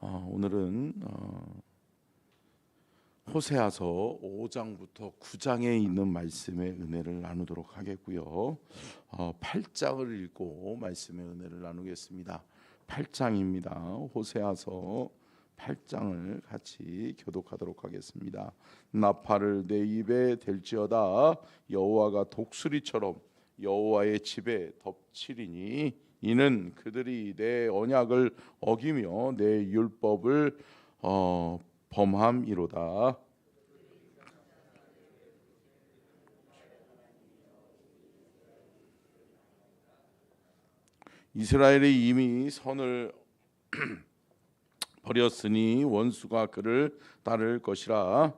오늘은 호세아서 5장부터 9장에 있는 말씀의 은혜를 나누도록 하겠고요. 8장을 읽고 말씀의 은혜를 나누겠습니다. 8장입니다. 호세아서 8장을 같이 교독하도록 하겠습니다. 나팔을 내 입에 댈지어다. 여호와가 독수리처럼 여호와의 집에 덮치리니 이는 그들이 내 언약을 어기며 내 율법을 범함이로다. 이스라엘이 이미 선을 버렸으니 원수가 그를 따를 것이라.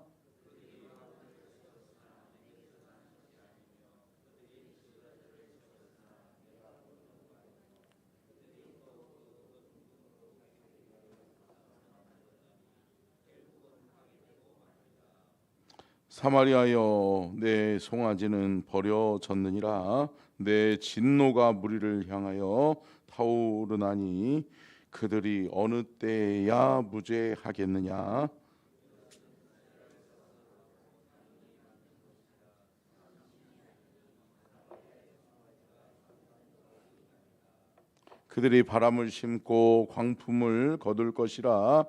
사마리아여, 내 송아지는 버려졌느니라. 내 진노가 무리를 향하여 타오르나니 그들이 어느 때야 무죄하겠느냐. 그들이 바람을 심고 광풍을 거둘 것이라.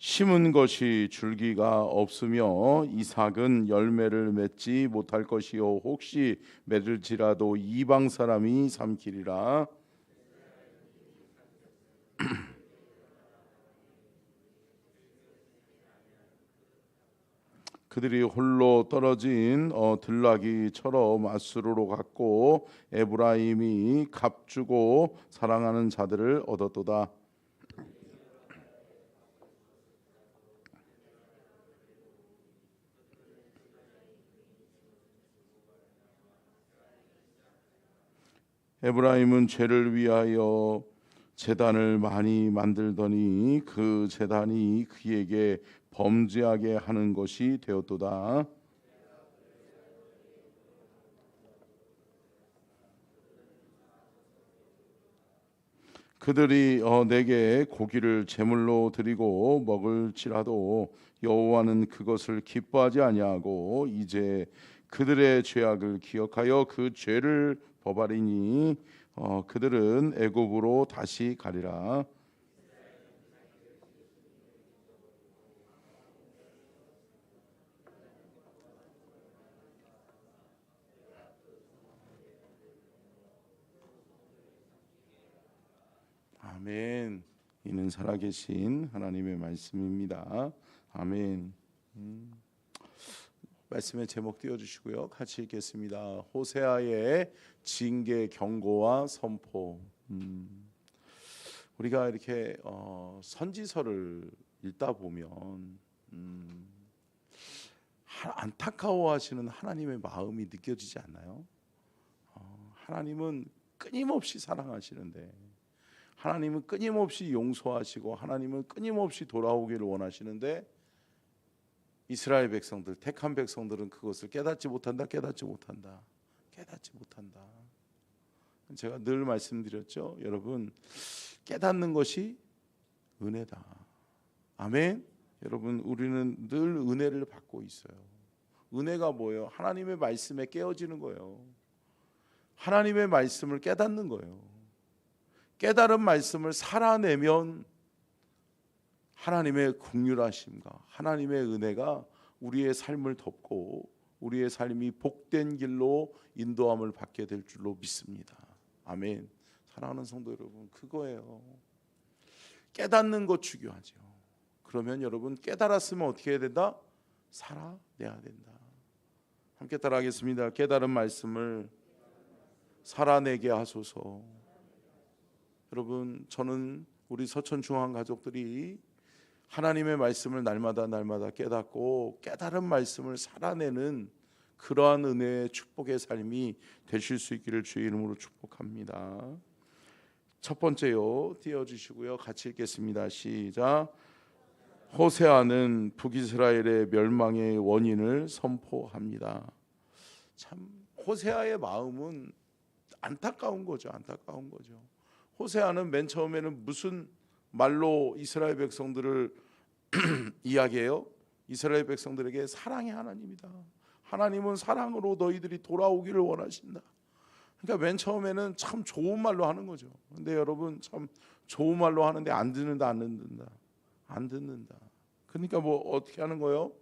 심은 것이 줄기가 없으며 이삭은 열매를 맺지 못할 것이요 혹시 맺을지라도 이방 사람이 삼키리라. 그들이 홀로 떨어진 들나귀처럼 아수르로 갔고 에브라임이 값주고 사랑하는 자들을 얻었도다. 에브라임은 죄를 위하여 제단을 많이 만들더니 그 제단이 그에게 범죄하게 하는 것이 되었도다. 그들이 내게 고기를 제물로 드리고 먹을지라도 여호와는 그것을 기뻐하지 아니하고 이제 그들의 죄악을 기억하여 그 죄를 범하리니 그들은 애굽으로 다시 가리라. 아멘. 이는 살아계신 하나님의 말씀입니다. 아멘. 말씀의 제목 띄워주시고요. 같이 읽겠습니다. 호세아의 징계 경고와 선포. 우리가 이렇게 선지서를 읽다 보면 안타까워하시는 하나님의 마음이 느껴지지 않나요? 하나님은 끊임없이 사랑하시는데, 하나님은 끊임없이 용서하시고, 하나님은 끊임없이 돌아오기를 원하시는데, 이스라엘 백성들, 택한 백성들은 그것을 깨닫지 못한다. 제가 늘 말씀드렸죠. 여러분, 깨닫는 것이 은혜다. 아멘. 여러분, 우리는 늘 은혜를 받고 있어요. 은혜가 뭐예요? 하나님의 말씀에 깨어지는 거예요. 하나님의 말씀을 깨닫는 거예요. 깨달은 말씀을 살아내면 하나님의 긍휼하심과 하나님의 은혜가 우리의 삶을 덮고 우리의 삶이 복된 길로 인도함을 받게 될 줄로 믿습니다. 아멘. 사랑하는 성도 여러분, 그거예요. 깨닫는 것 중요하죠. 그러면 여러분, 깨달았으면 어떻게 해야 된다? 살아내야 된다. 함께 따라하겠습니다. 깨달은 말씀을 살아내게 하소서. 여러분, 저는 우리 서천중앙 가족들이 하나님의 말씀을 날마다 깨닫고 깨달은 말씀을 살아내는 그러한 은혜의 축복의 삶이 되실 수 있기를 주의 이름으로 축복합니다. 첫 번째요, 띄워주시고요. 같이 읽겠습니다. 시작. 호세아는 북이스라엘의 멸망의 원인을 선포합니다. 참 호세아의 마음은 안타까운 거죠. 호세아는 맨 처음에는 무슨 말로 이스라엘 백성들을 이야기해요. 이스라엘 백성들에게 사랑의 하나님이다. 하나님은 사랑으로 너희들이 돌아오기를 원하신다. 그러니까 맨 처음에는 참 좋은 말로 하는 거죠. 근데 여러분 참 좋은 말로 하는데 안 듣는다, 안 듣는다, 안 듣는다. 그러니까 뭐 어떻게 하는 거예요?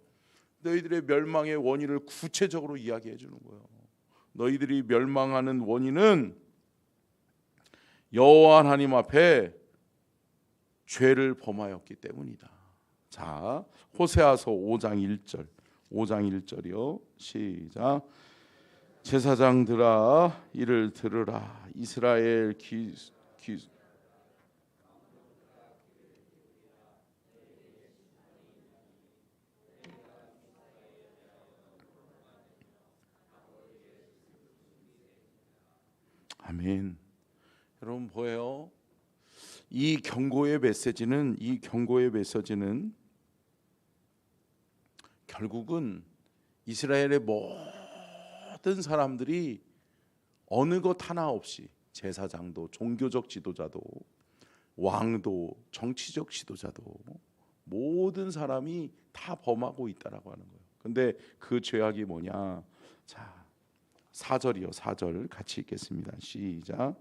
너희들의 멸망의 원인을 구체적으로 이야기해 주는 거예요. 너희들이 멸망하는 원인은 여호와 하나님 앞에 죄를 범하였기 때문이다. 자, 호세아서 5장 1절, 5장 1절이요. 시작. 제사장들아 이를 들으라. 이스라엘 아멘. 여러분 보여요? 이 경고의 메시지는 결국은 이스라엘의 모든 사람들이 어느 것 하나 없이 제사장도, 종교적 지도자도, 왕도, 정치적 지도자도 모든 사람이 다 범하고 있다라고 하는 거예요. 근데 그 죄악이 뭐냐? 자, 4절이요. 4절 같이 읽겠습니다. 시작.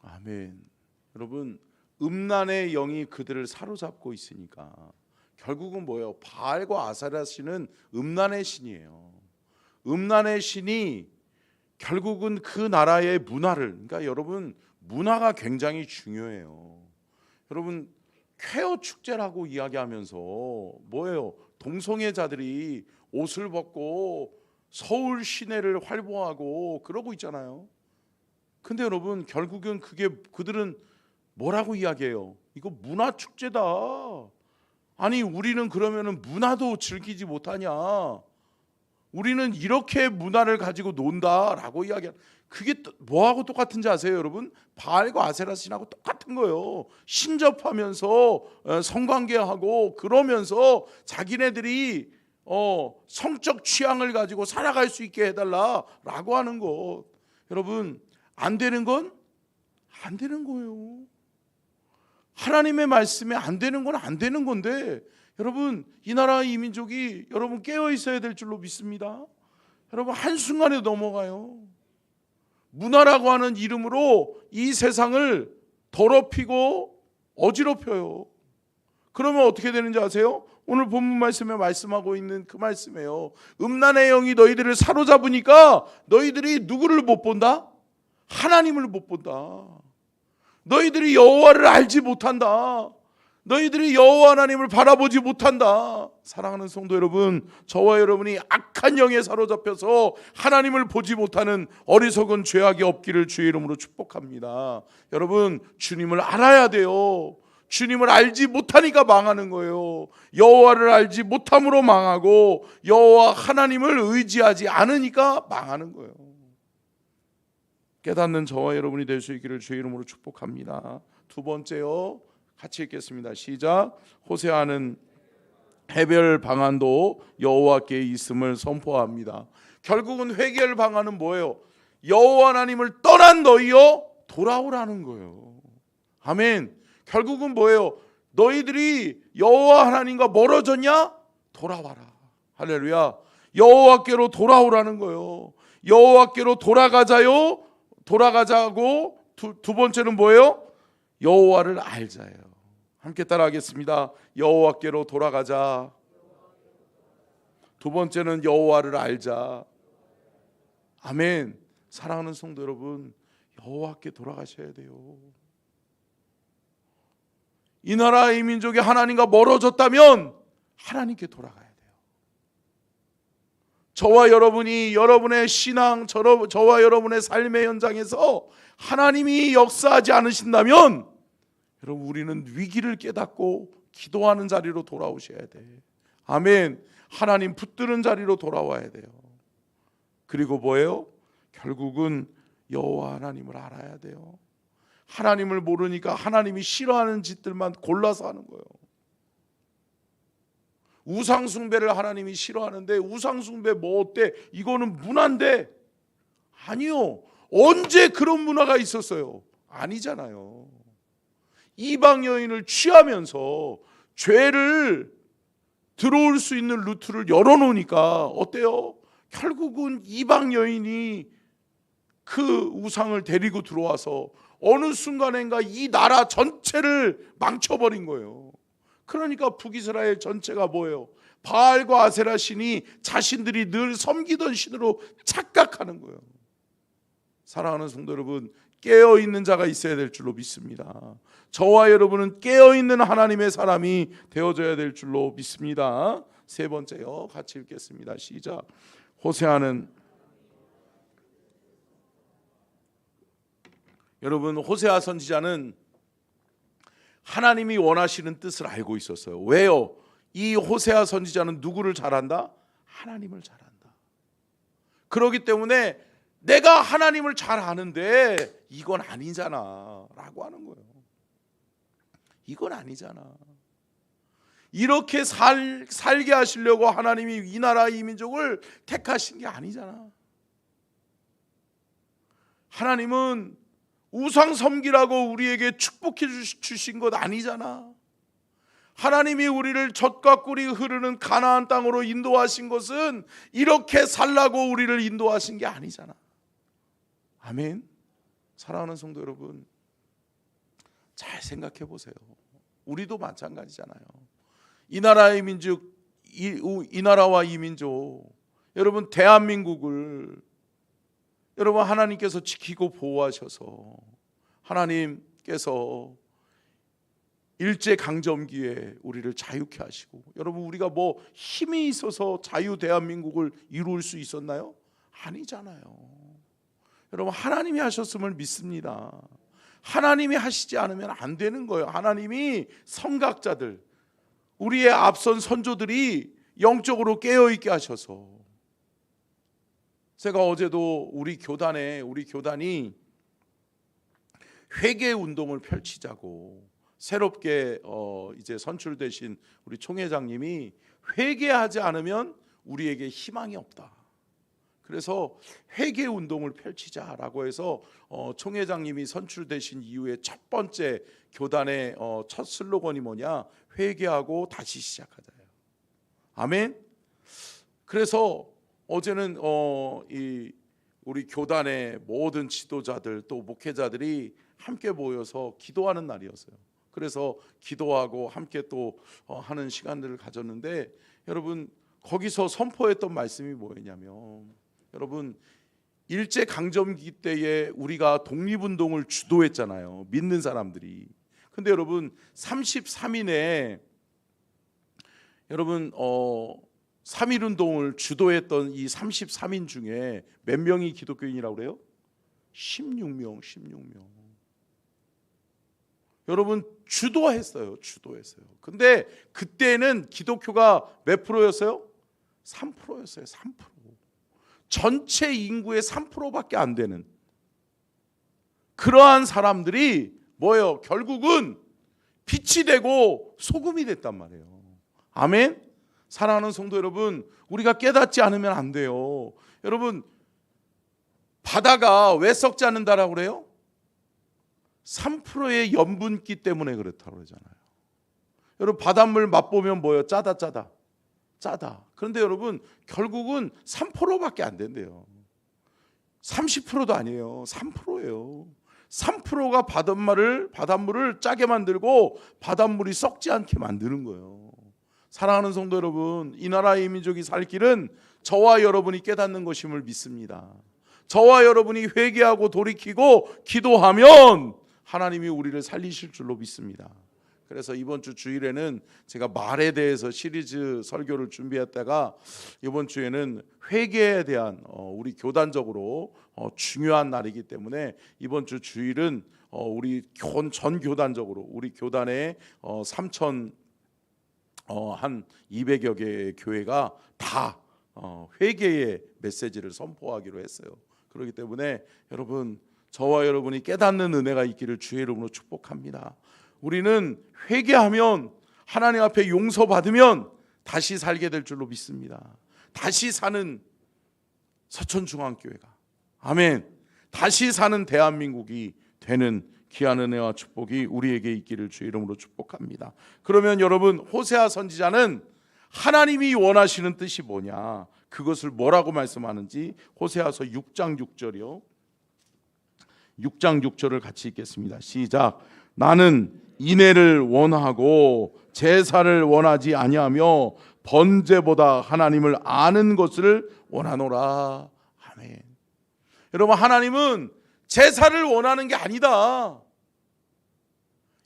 아멘. 여러분, 음란의 영이 그들을 사로잡고 있으니까 결국은 뭐예요? 바알과 아세라 신은 음란의 신이에요. 음란의 신이 결국은 그 나라의 문화를, 그러니까 여러분 문화가 굉장히 중요해요. 여러분 쾌어 축제라고 이야기하면서 뭐예요? 동성애자들이 옷을 벗고 서울 시내를 활보하고 그러고 있잖아요. 근데 여러분 결국은 그들은 뭐라고 이야기해요? 이거 문화 축제다. 아니 우리는 그러면은 문화도 즐기지 못하냐? 우리는 이렇게 문화를 가지고 논다라고 이야기하는, 그게 뭐하고 똑같은지 아세요, 여러분? 바알과 아세라 신하고 똑같은 거예요. 신접하면서 성관계하고 그러면서 자기네들이 성적 취향을 가지고 살아갈 수 있게 해달라라고 하는 것. 여러분 안 되는 건 안 되는 거예요. 하나님의 말씀에 안 되는 건 안 되는 건데, 여러분 이 나라 이 민족이 여러분 깨어 있어야 될 줄로 믿습니다. 여러분 한순간에 넘어가요. 문화라고 하는 이름으로 이 세상을 더럽히고 어지럽혀요. 그러면 어떻게 되는지 아세요? 오늘 본문 말씀에 말씀하고 있는 그 말씀이에요. 음란의 영이 너희들을 사로잡으니까 너희들이 누구를 못 본다? 하나님을 못 본다. 너희들이 여호와를 알지 못한다. 너희들이 여호와 하나님을 바라보지 못한다. 사랑하는 성도 여러분, 저와 여러분이 악한 영에 사로잡혀서 하나님을 보지 못하는 어리석은 죄악이 없기를 주의 이름으로 축복합니다. 여러분 주님을 알아야 돼요. 주님을 알지 못하니까 망하는 거예요. 여호와를 알지 못함으로 망하고 여호와 하나님을 의지하지 않으니까 망하는 거예요. 깨닫는 저와 여러분이 될 수 있기를 주의 이름으로 축복합니다. 두 번째요, 같이 읽겠습니다. 시작. 호세아는 해결 방안도 여호와께 있음을 선포합니다. 결국은 해결 방안은 뭐예요? 여호와 하나님을 떠난 너희여 돌아오라는 거예요. 아멘. 결국은 뭐예요? 너희들이 여호와 하나님과 멀어졌냐? 돌아와라. 할렐루야. 여호와께로 돌아오라는 거예요. 여호와께로 돌아가자요. 돌아가자고. 두 번째는 뭐예요? 여호와를 알자예요. 함께 따라하겠습니다. 여호와께로 돌아가자. 두 번째는 여호와를 알자. 아멘. 사랑하는 성도 여러분, 여호와께 돌아가셔야 돼요. 이 나라 이 민족이 하나님과 멀어졌다면 하나님께 돌아가야 돼요. 저와 여러분이 여러분의 신앙, 저와 여러분의 삶의 현장에서 하나님이 역사하지 않으신다면 여러분 우리는 위기를 깨닫고 기도하는 자리로 돌아오셔야 돼. 아멘. 하나님 붙드는 자리로 돌아와야 돼요. 그리고 뭐예요? 결국은 여호와 하나님을 알아야 돼요. 하나님을 모르니까 하나님이 싫어하는 짓들만 골라서 하는 거예요. 우상 숭배를 하나님이 싫어하는데 우상 숭배 뭐 어때? 이거는 문화인데. 아니요. 언제 그런 문화가 있었어요? 아니잖아요. 이방 여인을 취하면서 죄를 들어올 수 있는 루트를 열어놓으니까 어때요? 결국은 이방 여인이 그 우상을 데리고 들어와서 어느 순간인가 이 나라 전체를 망쳐버린 거예요. 그러니까 북이스라엘 전체가 뭐예요? 바알과 아세라 신이 자신들이 늘 섬기던 신으로 착각하는 거예요. 사랑하는 성도 여러분, 깨어있는 자가 있어야 될 줄로 믿습니다. 저와 여러분은 깨어있는 하나님의 사람이 되어져야 될 줄로 믿습니다. 세 번째요, 같이 읽겠습니다. 시작. 호세아는, 여러분, 호세아 선지자는 하나님이 원하시는 뜻을 알고 있었어요. 왜요? 이 호세아 선지자는 누구를 잘 안다? 하나님을 잘 안다. 그렇기 때문에 내가 하나님을 잘 아는데 이건 아니잖아 라고 하는 거예요. 이건 아니잖아. 이렇게 살게 하시려고 하나님이 이 나라 이 민족을 택하신 게 아니잖아. 하나님은 우상 섬기라고 우리에게 축복해 주신 것 아니잖아. 하나님이 우리를 젖과 꿀이 흐르는 가나안 땅으로 인도하신 것은 이렇게 살라고 우리를 인도하신 게 아니잖아. 아멘. 사랑하는 성도 여러분, 잘 생각해 보세요. 우리도 마찬가지잖아요. 이 나라의 민족, 이 나라와 이 민족, 여러분 대한민국을 여러분 하나님께서 지키고 보호하셔서 하나님께서 일제강점기에 우리를 자유케 하시고, 여러분 우리가 뭐 힘이 있어서 자유 대한민국을 이룰 수 있었나요? 아니잖아요. 여러분 하나님이 하셨음을 믿습니다. 하나님이 하시지 않으면 안 되는 거예요. 하나님이 선각자들, 우리의 앞선 선조들이 영적으로 깨어있게 하셔서, 제가 어제도 우리 교단이 회개 운동을 펼치자고 새롭게 이제 선출되신 우리 총회장님이 회개하지 않으면 우리에게 희망이 없다. 그래서 회개 운동을 펼치자라고 해서 총회장님이 선출되신 이후에 첫 번째 교단의 첫 슬로건이 뭐냐? 회개하고 다시 시작하자예요. 아멘. 그래서 어제는 우리 교단의 모든 지도자들 또 목회자들이 함께 모여서 기도하는 날이었어요. 그래서 기도하고 함께 또 하는 시간들을 가졌는데, 여러분 거기서 선포했던 말씀이 뭐였냐면, 여러분 일제강점기 때에 우리가 독립운동을 주도했잖아요, 믿는 사람들이. 근데 여러분 33인에 여러분 3.1운동을 주도했던 이 33인 중에 몇 명이 기독교인이라고 그래요? 16명. 여러분 주도했어요. 근데 그때는 기독교가 몇 프로였어요? 3%였어요. 3%. 전체 인구의 3%밖에 안 되는 그러한 사람들이 뭐예요? 결국은 빛이 되고 소금이 됐단 말이에요. 아멘. 사랑하는 성도 여러분, 우리가 깨닫지 않으면 안 돼요. 여러분 바다가 왜 썩지 않는다라고 그래요? 3%의 염분기 때문에 그렇다고 그러잖아요. 여러분 바닷물 맛보면 뭐예요? 짜다. 그런데 여러분 결국은 3%밖에 안 된대요. 30%도 아니에요. 3%예요. 3%가 바닷물을 짜게 만들고 바닷물이 썩지 않게 만드는 거예요. 사랑하는 성도 여러분, 이 나라의 민족이 살 길은 저와 여러분이 깨닫는 것임을 믿습니다. 저와 여러분이 회개하고 돌이키고 기도하면 하나님이 우리를 살리실 줄로 믿습니다. 그래서 이번 주 주일에는 제가 말에 대해서 시리즈 설교를 준비했다가, 이번 주에는 회개에 대한 우리 교단적으로 중요한 날이기 때문에 이번 주 주일은 우리 전 교단적으로 우리 교단의 3천 한 200여 개의 교회가 다 회개의 메시지를 선포하기로 했어요. 그렇기 때문에 여러분, 저와 여러분이 깨닫는 은혜가 있기를 주의 이름으로 축복합니다. 우리는 회개하면, 하나님 앞에 용서받으면 다시 살게 될 줄로 믿습니다. 다시 사는 서천중앙교회가, 아멘, 다시 사는 대한민국이 되는 귀한 은혜와 축복이 우리에게 있기를 주의 이름으로 축복합니다. 그러면 여러분, 호세아 선지자는 하나님이 원하시는 뜻이 뭐냐, 그것을 뭐라고 말씀하는지 호세아서 6장 6절이요. 6장 6절을 같이 읽겠습니다. 시작. 나는 인애를 원하고 제사를 원하지 아니하며 번제보다 하나님을 아는 것을 원하노라. 아멘. 여러분, 하나님은 제사를 원하는 게 아니다.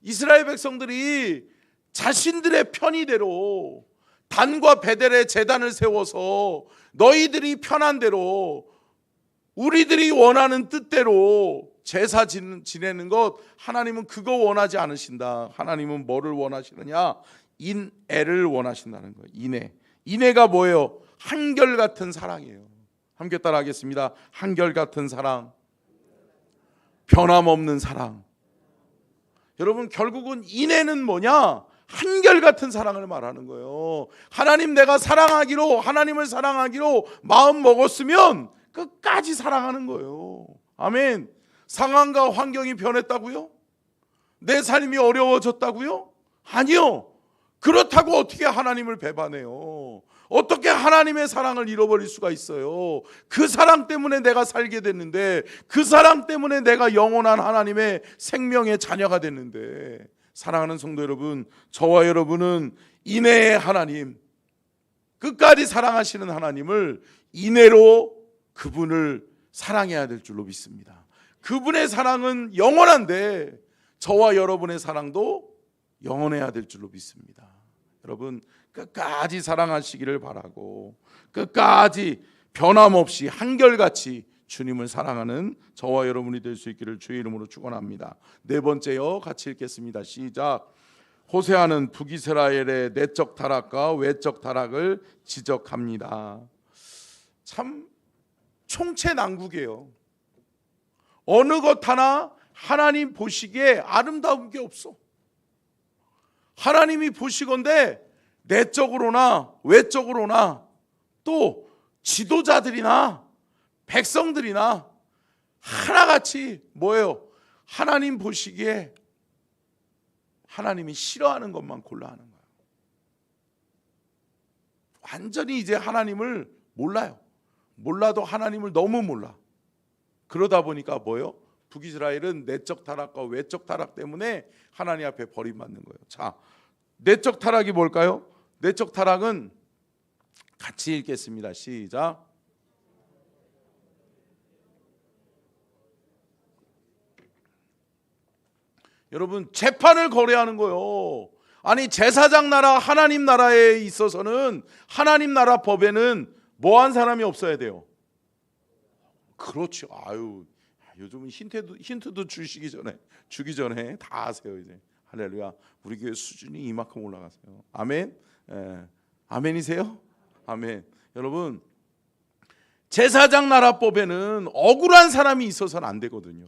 이스라엘 백성들이 자신들의 편의대로 단과 베델에 제단을 세워서 너희들이 편한 대로 우리들이 원하는 뜻대로 제사 지내는 것, 하나님은 그거 원하지 않으신다. 하나님은 뭐를 원하시느냐? 인애를 원하신다는 거예요. 인애가 뭐예요? 한결같은 사랑이에요. 함께 따라 하겠습니다. 한결같은 사랑, 변함없는 사랑. 여러분, 결국은 인애는 뭐냐? 한결같은 사랑을 말하는 거예요. 하나님, 내가 사랑하기로, 하나님을 사랑하기로 마음 먹었으면 끝까지 사랑하는 거예요. 아멘. 상황과 환경이 변했다고요? 내 삶이 어려워졌다고요? 아니요. 그렇다고 어떻게 하나님을 배반해요? 어떻게 하나님의 사랑을 잃어버릴 수가 있어요? 그 사랑 때문에 내가 살게 됐는데, 그 사랑 때문에 내가 영원한 하나님의 생명의 자녀가 됐는데, 사랑하는 성도 여러분, 저와 여러분은 인애의 하나님, 끝까지 사랑하시는 하나님을 인애로 그분을 사랑해야 될 줄로 믿습니다. 그분의 사랑은 영원한데 저와 여러분의 사랑도 영원해야 될 줄로 믿습니다. 여러분, 끝까지 사랑하시기를 바라고, 끝까지 변함없이 한결같이 주님을 사랑하는 저와 여러분이 될 수 있기를 주의 이름으로 축원합니다. 네 번째요, 같이 읽겠습니다. 시작. 호세아는 북이스라엘의 내적 타락과 외적 타락을 지적합니다. 참 총체난국이에요. 어느 것 하나 하나님 보시기에 아름다운 게 없어. 하나님이 보시건대 내적으로나 외적으로나 또 지도자들이나 백성들이나 하나같이 뭐예요? 하나님 보시기에 하나님이 싫어하는 것만 골라 하는 거예요. 완전히 이제 하나님을 몰라요. 몰라도 하나님을 너무 몰라. 그러다 보니까 뭐예요? 북이스라엘은 내적 타락과 외적 타락 때문에 하나님 앞에 버림받는 거예요. 자, 내적 타락이 뭘까요? 내적 타락은 같이 읽겠습니다. 시작. 여러분, 재판을 거래하는 거예요. 아니, 제사장 나라, 하나님 나라에 있어서는, 하나님 나라 법에는 뭐 한 사람이 없어야 돼요? 그렇죠. 아유, 요즘은 힌트도 주기 전에 다 아세요. 이제 할렐루야. 우리 교회 수준이 이만큼 올라갔어요. 아멘. 아멘이세요? 아멘. 여러분, 제사장 나라법에는 억울한 사람이 있어서는 안 되거든요.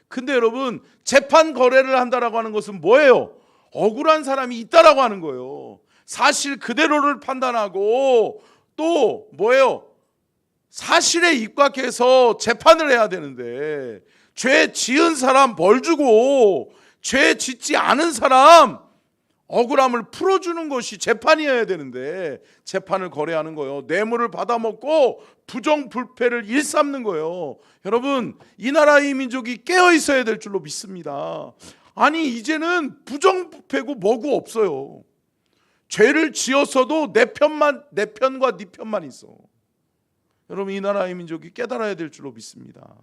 근데 여러분, 재판 거래를 한다라고 하는 것은 뭐예요? 억울한 사람이 있다라고 하는 거예요. 사실 그대로를 판단하고 또 뭐예요? 사실에 입각해서 재판을 해야 되는데, 죄 지은 사람 벌 주고 죄 짓지 않은 사람 억울함을 풀어주는 것이 재판이어야 되는데 재판을 거래하는 거예요. 뇌물을 받아먹고 부정불패를 일삼는 거예요. 여러분, 이 나라의 민족이 깨어 있어야 될 줄로 믿습니다. 아니, 이제는 부정부패고 뭐고 없어요. 죄를 지었어도 내 편과 네 편만 있어. 여러분, 이 나라의 민족이 깨달아야 될 줄로 믿습니다.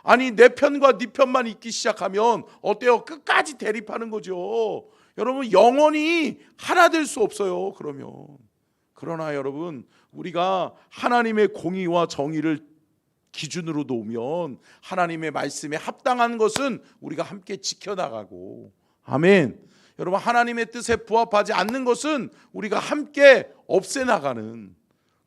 아니, 내 편과 네 편만 있기 시작하면 어때요? 끝까지 대립하는 거죠. 여러분, 영원히 하나 될 수 없어요. 그러나 여러분, 우리가 하나님의 공의와 정의를 기준으로 놓으면 하나님의 말씀에 합당한 것은 우리가 함께 지켜나가고, 아멘. 여러분, 하나님의 뜻에 부합하지 않는 것은 우리가 함께 없애나가는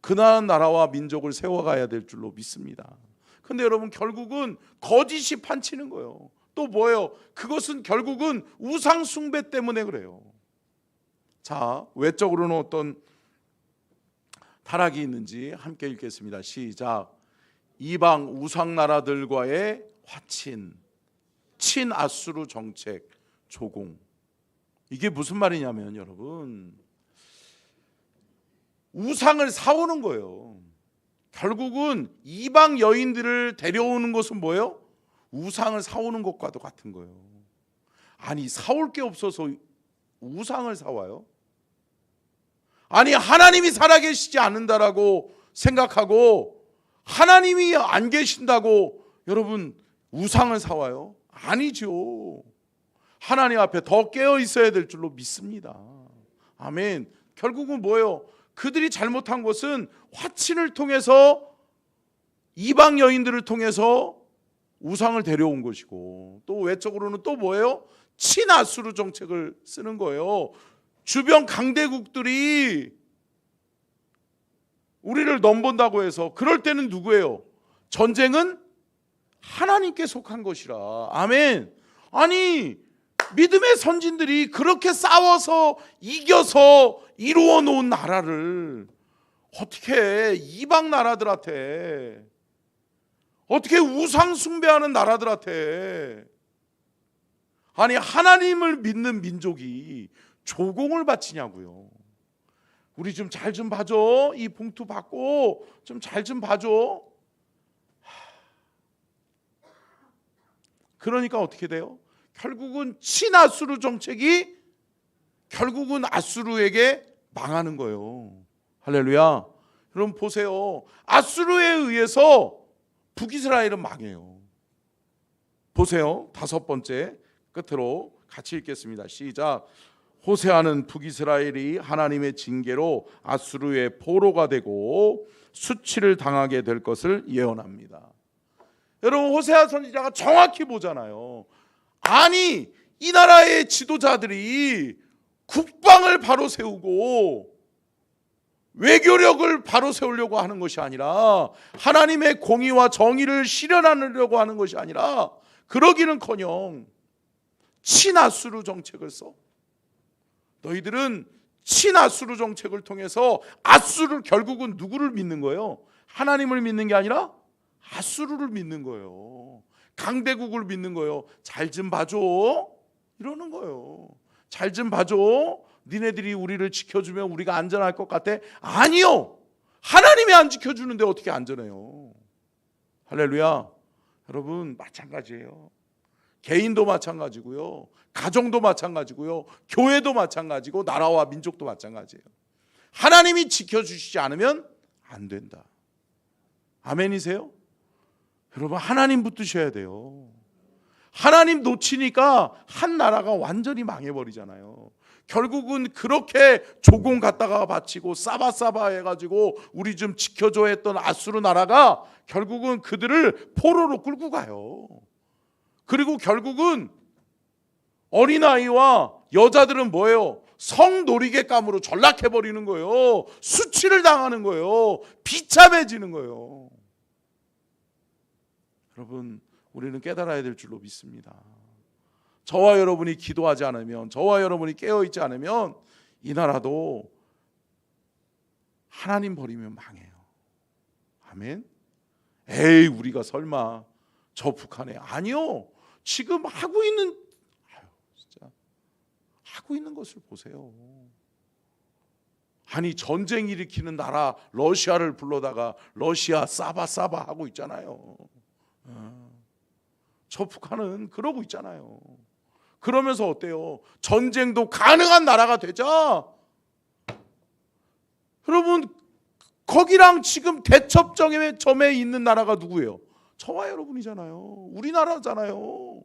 그나한 나라와 민족을 세워가야 될 줄로 믿습니다. 근데 여러분, 결국은 거짓이 판치는 거예요. 또 뭐예요? 그것은 결국은 우상 숭배 때문에 그래요. 자, 외적으로는 어떤 타락이 있는지 함께 읽겠습니다. 시작. 이방 우상 나라들과의 화친, 친아수르 정책, 조공. 이게 무슨 말이냐면 여러분, 우상을 사오는 거예요. 결국은 이방 여인들을 데려오는 것은 뭐예요? 우상을 사오는 것과도 같은 거예요. 아니, 사올 게 없어서 우상을 사와요? 아니, 하나님이 살아계시지 않는다라고 생각하고 하나님이 안 계신다고 여러분 우상을 사와요? 아니죠. 하나님 앞에 더 깨어 있어야 될 줄로 믿습니다. 아멘. 결국은 뭐예요? 그들이 잘못한 것은 화친을 통해서 이방 여인들을 통해서 우상을 데려온 것이고, 또 외적으로는 또 뭐예요? 친아수르 정책을 쓰는 거예요. 주변 강대국들이 우리를 넘본다고 해서, 그럴 때는 누구예요? 전쟁은 하나님께 속한 것이라. 아멘. 아니, 믿음의 선진들이 그렇게 싸워서 이겨서 이루어 놓은 나라를 어떻게 이방 나라들한테, 어떻게 우상 숭배하는 나라들한테, 아니 하나님을 믿는 민족이 조공을 바치냐고요. 우리 좀 잘 좀 봐줘. 이 봉투 받고 좀 잘 좀 봐줘. 그러니까 어떻게 돼요? 결국은 친아수르 정책이 결국은 아수르에게 망하는 거예요. 할렐루야. 여러분 보세요. 아수르에 의해서 북이스라엘은 망해요. 보세요. 5번째 끝으로 같이 읽겠습니다. 시작. 호세아는 북이스라엘이 하나님의 징계로 아수르의 포로가 되고 수치를 당하게 될 것을 예언합니다. 여러분 호세아 선지자가 정확히 보잖아요. 아니, 이 나라의 지도자들이 국방을 바로 세우고 외교력을 바로 세우려고 하는 것이 아니라, 하나님의 공의와 정의를 실현하려고 하는 것이 아니라, 그러기는커녕 친아수르 정책을 써. 너희들은 친아수르 정책을 통해서 아수르, 결국은 누구를 믿는 거예요? 하나님을 믿는 게 아니라 아수르를 믿는 거예요. 강대국을 믿는 거예요. 잘 좀 봐줘 이러는 거예요. 잘 좀 봐줘. 니네들이 우리를 지켜주면 우리가 안전할 것 같아? 아니요. 하나님이 안 지켜주는데 어떻게 안전해요? 할렐루야. 여러분 마찬가지예요. 개인도 마찬가지고요, 가정도 마찬가지고요, 교회도 마찬가지고, 나라와 민족도 마찬가지예요. 하나님이 지켜주시지 않으면 안 된다. 아멘이세요? 여러분 하나님 붙드셔야 돼요. 하나님 놓치니까 한 나라가 완전히 망해버리잖아요. 결국은 그렇게 조공 갖다가 바치고 싸바싸바 해가지고 우리 좀 지켜줘 했던 아수르 나라가 결국은 그들을 포로로 끌고 가요. 그리고 결국은 어린아이와 여자들은 뭐예요? 성놀이개감으로 전락해버리는 거예요. 수치를 당하는 거예요. 비참해지는 거예요. 여러분 우리는 깨달아야 될 줄로 믿습니다. 저와 여러분이 기도하지 않으면, 저와 여러분이 깨어있지 않으면 이 나라도 하나님 버리면 망해요. 아멘. 에이 우리가 설마 저 북한에, 아니요. 지금 하고 있는 것을 보세요. 아니 전쟁 일으키는 나라 러시아를 불러다가 러시아 싸바 하고 있잖아요. 저 북한은 그러고 있잖아요. 그러면서 어때요? 전쟁도 가능한 나라가 되자. 여러분 거기랑 지금 대첩점에 있는 나라가 누구예요? 저와 여러분이잖아요. 우리나라잖아요.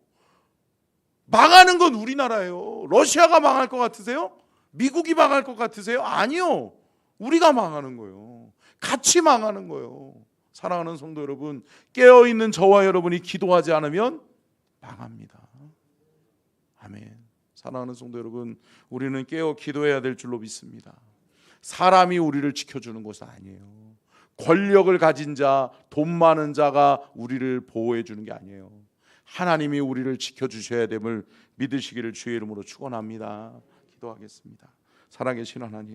망하는 건 우리나라예요. 러시아가 망할 것 같으세요? 미국이 망할 것 같으세요? 아니요. 우리가 망하는 거예요. 같이 망하는 거예요. 사랑하는 성도 여러분, 깨어있는 저와 여러분이 기도하지 않으면 망합니다. 아멘. 사랑하는 성도 여러분, 우리는 깨어 기도해야 될 줄로 믿습니다. 사람이 우리를 지켜주는 것은 아니에요. 권력을 가진 자, 돈 많은 자가 우리를 보호해 주는 게 아니에요. 하나님이 우리를 지켜주셔야 됨을 믿으시기를 주의 이름으로 축원합니다. 기도하겠습니다. 살아계신 하나님,